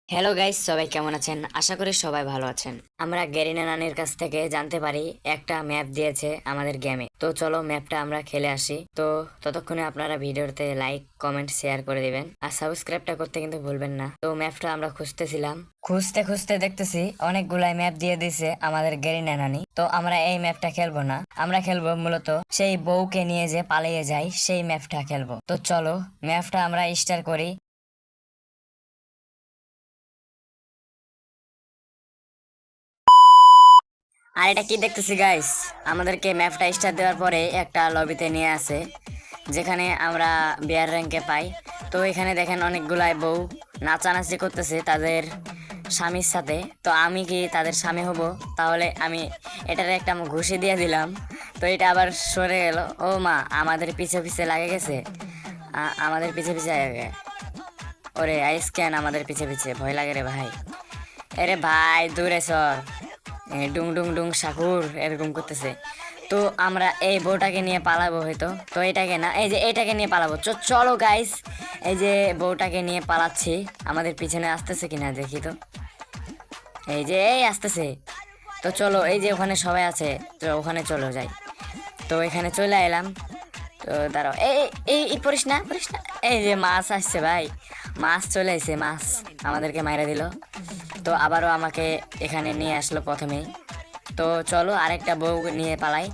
Hello guys, সবাই কেমন আছেন? আশা করি সবাই ভালো আছেন। আমরা গেরিনা নানির কাছ থেকে জানতে পারি একটা ম্যাপ দিয়েছে আমাদের গেমে। তো চলো ম্যাপটা আমরা খেলে আসি। তো ততক্ষণে আপনারা ভিডিওতে লাইক কমেন্ট শেয়ার করে দিবেন আর সাবস্ক্রাইবটা করতে কিন্তু ভুলবেন না। তো ম্যাপটা আমরা খুঁজতেছিলাম, খুঁজতে খুঁজতে দেখতেছি অনেকগুলাই ম্যাপ দিয়ে দিছে আমাদের গেরিনা নানি। তো আমরা এই ম্যাপটা খেলবো না, আমরা খেলবো মূলত সেই বউকে নিয়ে যে পালিয়ে যায় সেই ম্যাপটা খেলবো। তো চলো ম্যাপটা আমরা স্টার্ট করি। আর এটা কি দেখতেছি গাইস, আমাদেরকে ম্যাপটা স্টার দেওয়ার পরে একটা লবিতে নিয়ে আসে যেখানে আমরা বিয়ার র্যাঙ্কে পাই। তো এখানে দেখেন অনেকগুলাই বউ নাচানাচি করতেছে তাদের স্বামীর সাথে। তো আমি কি তাদের স্বামী হব? তাহলে আমি এটার একটা ঘুষি দিয়ে দিলাম। তো এটা আবার সরে গেল। ও মা, আমাদের পিছে পিছে লাগে গেছে। আমাদের পিছে পিছে লাগে। ওরে আইস কেন আমাদের পিছে পিছে, ভয় লাগে রে ভাই। আরে ভাই দূরে সর। ডুং ডুং ডুং সাকুর এরকম করতেছে। তো আমরা এই বউটাকে নিয়ে পালাবো হয়তো। তো এটাকে না, এই যে এটাকে নিয়ে পালাবো। চলো গাইস, এই যে বউটাকে নিয়ে পালাচ্ছি। আমাদের পিছনে আসতেছে কিনা দেখি তো। এই যে এই আসতেছে। তো চলো, এই যে ওখানে সবাই আছে, তো ওখানে চলো যাই। তো এখানে চলে এলাম। তো দাঁড়াও, এই এই এই পড়িস না পড়িস না। এই যে মাছ আসছে ভাই, মাছ চলে আসছে, মাছ আমাদেরকে মাইরা দিল। তো আবারও আমাকে এখানে নিয়ে আসলো প্রথমেই। তো চলো আরেকটা বউ নিয়ে পালাই।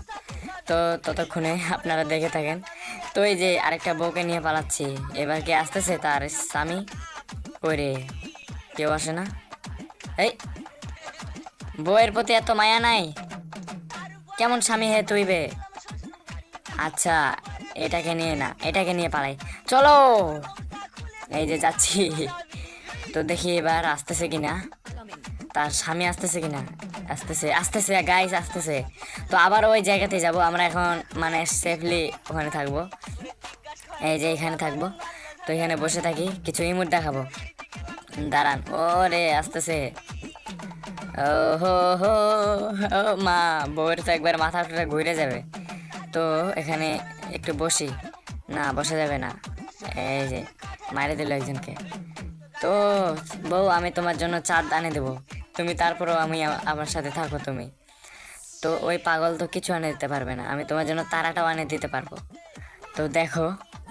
তো ততক্ষণে আপনারা দেখে থাকেন। তো এই যে আরেকটা বউকে নিয়ে পালাচ্ছি। এবার কে আসতেছে? তার স্বামী। ওরে, কেউ আসে না। এই, বউয়ের প্রতি এত মায়া নাই? কেমন স্বামী হে তুই বে? আচ্ছা, এটাকে নিয়ে না, এটাকে নিয়ে পালাই। চলো, এই যে যাচ্ছি। তো দেখি এবার আসতেছে কিনা, তার স্বামী আসতেছে কিনা। আসতেছে আসতেছে গাইস, আসতেছে। তো আবার ওই জায়গাতে যাব আমরা এখন, মানে সেফলি ওখানে থাকবো। এই যে এখানে থাকবো। তো এখানে বসে থাকি, কিছু ইমোট দেখাবো। দাঁড়ান, ওরে আসতেছে। ও হো হো, ও মা, বউয়ের তো একবার মাথাটা ঘুরে যাবে। তো এখানে একটু বসি। না, বসা যাবে না। এই যে মারে দিল একজনকে। তো বউ, আমি তোমার জন্য চাঁদ আনে দেবো, তুমি তারপরও আমি আমার সাথে থাকো তুমি। তো ওই পাগল তো কিছু আনে দিতে পারবে না, আমি তোমার জন্য তারাটাও আনে দিতে পারবো। তো দেখো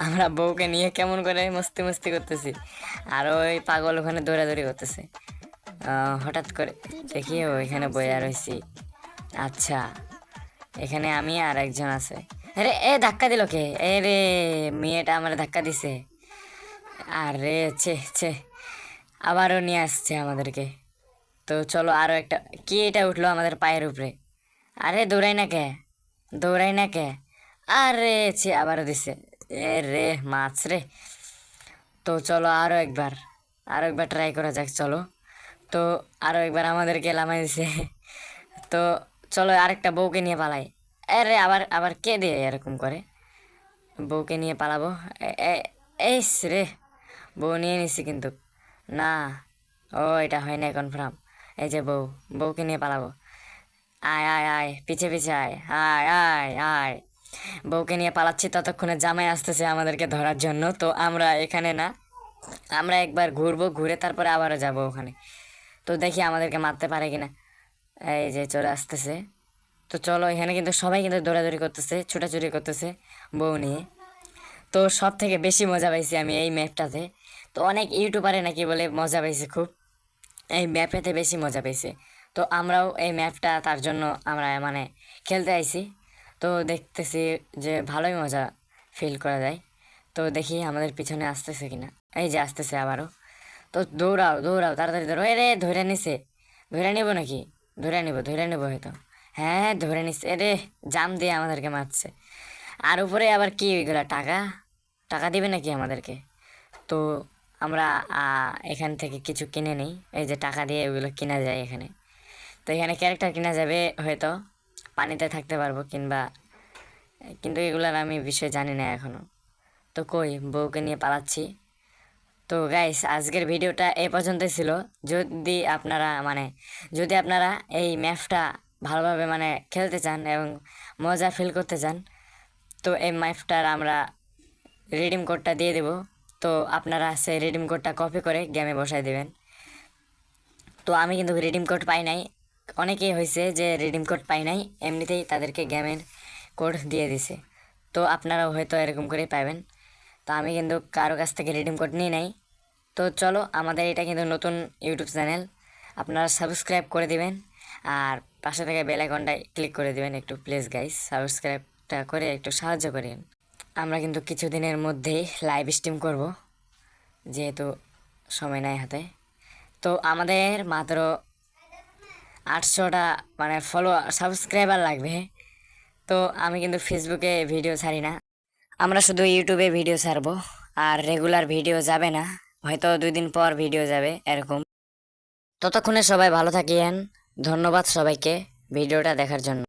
আমরা বউকে নিয়ে কেমন করে মস্তি মস্তি করতেছি, আর ওই পাগল ওখানে দৌড়াদৌড়ি করতেছে। হঠাৎ করে দেখি ওইখানে বইয়া রয়েছি। আচ্ছা, এখানে আমি আর একজন আছে। আরে এ ধাক্কা দিল কে? এ রে, মেয়েটা আমার ধাক্কা দিছে। আরে ছে ছে, আবারও নিয়ে আসছে আমাদেরকে। তো চলো আরো একটা। কি এটা উঠলো আমাদের পায়ের উপরে? আরে দৌড়াই না কে, দৌড়াই না কে। আরে ছে, আবারও দিছে। এ রে মাছ রে। তো চলো আরো একবার ট্রাই করা যাক, চলো। তো আরো একবার আমাদেরকে লামাই দিছে। তো চলো আরেকটা বউকে নিয়ে পালাই। আরে আবার আবার কে দিয়ে এরকম করে? বউকে নিয়ে পালাবো। এই রে, বউ নিয়ে নিছি কিন্তু। না, ও এটা হয় না কনফার্ম। এই যে বউ, বউকে নিয়ে পালাবো। আয় আয় আয়, পিছে পিছে আয়, আয় আয় আয়। বউকে নিয়ে পালাচ্ছি, ততক্ষণে জামাই আসতেছে আমাদেরকে ধরার জন্য। তো আমরা এখানে না, আমরা একবার ঘুরবো, ঘুরে তারপরে আবারও যাব ওখানে। তো দেখি আমাদেরকে মারতে পারে কিনা। এই যে চলে আসতেছে। তো চলো, এখানে কিন্তু সবাই কিন্তু দৌড়াদৌড়ি করতেছে, ছুটাছুটি করতেছে বউ নিয়ে। তো সব থেকে বেশি মজা পাইছি আমি এই ম্যাপটাতে। তো অনেক ইউটিউবারে নাকি বলে মজা পাইছে খুব, এই ম্যাপটাতে বেশি মজা পেয়েছে। তো আমরাও এই ম্যাপটা তার জন্য আমরা মানে খেলতে আইছি। তো দেখতেছি যে ভালোই মজা ফিল করা যায়। তো দেখি আমাদের পিছনে আসতেছে কিনা। এই যে আসতেছে আবারও। তো দৌড়াও দৌড়াও, তাড়াতাড়ি দৌড়াও। এ রে, ধরে নিছে। ধরে নিব নাকি? ধরে নিব হয়তো। হ্যাঁ হ্যাঁ, ধরে নিচ্ছে। এ রে, জাম দিয়ে আমাদেরকে মারছে। আর উপরে আবার কি ওইগুলা টাকা, টাকা দিবে নাকি আমাদেরকে? তো আমরা এখান থেকে কিছু কিনে নিই। এই যে টাকা দিয়ে ওগুলো কিনা যায় এখানে। তো এখানে ক্যারেক্টার কিনা যাবে হয়তো, পানিতে থাকতে পারবো কিংবা, কিন্তু এগুলার আমি বিষয় জানি না এখনো। তো কই, বউকে নিয়ে পালাচ্ছি। তো গাইস, আজকের ভিডিওটা এই পর্যন্তই ছিল। যদি আপনারা মানে যদি আপনারা এই ম্যাপটা ভালোভাবে মানে খেলতে চান এবং মজা ফিল করতে চান, তো এই ম্যাপটার আমরা রিডিম কোডটা দিয়ে দেব। তো আপনারা সেই রিডিম কোডটা কপি করে গেমে বসাই দেবেন। তো আমি কিন্তু রিডিম কোড পাই নাই। অনেকেই হয়েছে যে রিডিম কোড পাই নাই, এমনিতেই তাদেরকে গেমের কোড দিয়ে দিছে। তো আপনারাও হয়তো এরকম করেই পাবেন। তো আমি কিন্তু কারো কাছ থেকে রিডিম কোড নিই নাই। তো চলো, আমাদের এটা কিন্তু নতুন ইউটিউব চ্যানেল, আপনারা সাবস্ক্রাইব করে দিবেন আর পাশে থেকে বেল আইকনটায় ক্লিক করে দিবেন একটু, প্লিজ গাইস সাবস্ক্রাইবটা করে একটু সাহায্য করেন। আমরা কিন্তু কিছুদিনের মধ্যেই লাইভ স্ট্রিম করব, যেহেতু সময় নাই হাতে। তো আমাদের মাত্র 800টা মানে সাবস্ক্রাইবার লাগবে। তো আমি কিন্তু ফেসবুকে ভিডিও ছাড়ি না, আমরা শুধু ইউটিউবে ভিডিও ছাড়বো, আর রেগুলার ভিডিও যাবে না, হয়তো 2 দিন পর ভিডিও যাবে এরকম। ততক্ষণে সবাই ভালো থাকিয়েন। ধন্যবাদ সবাইকে ভিডিওটা দেখার জন্য।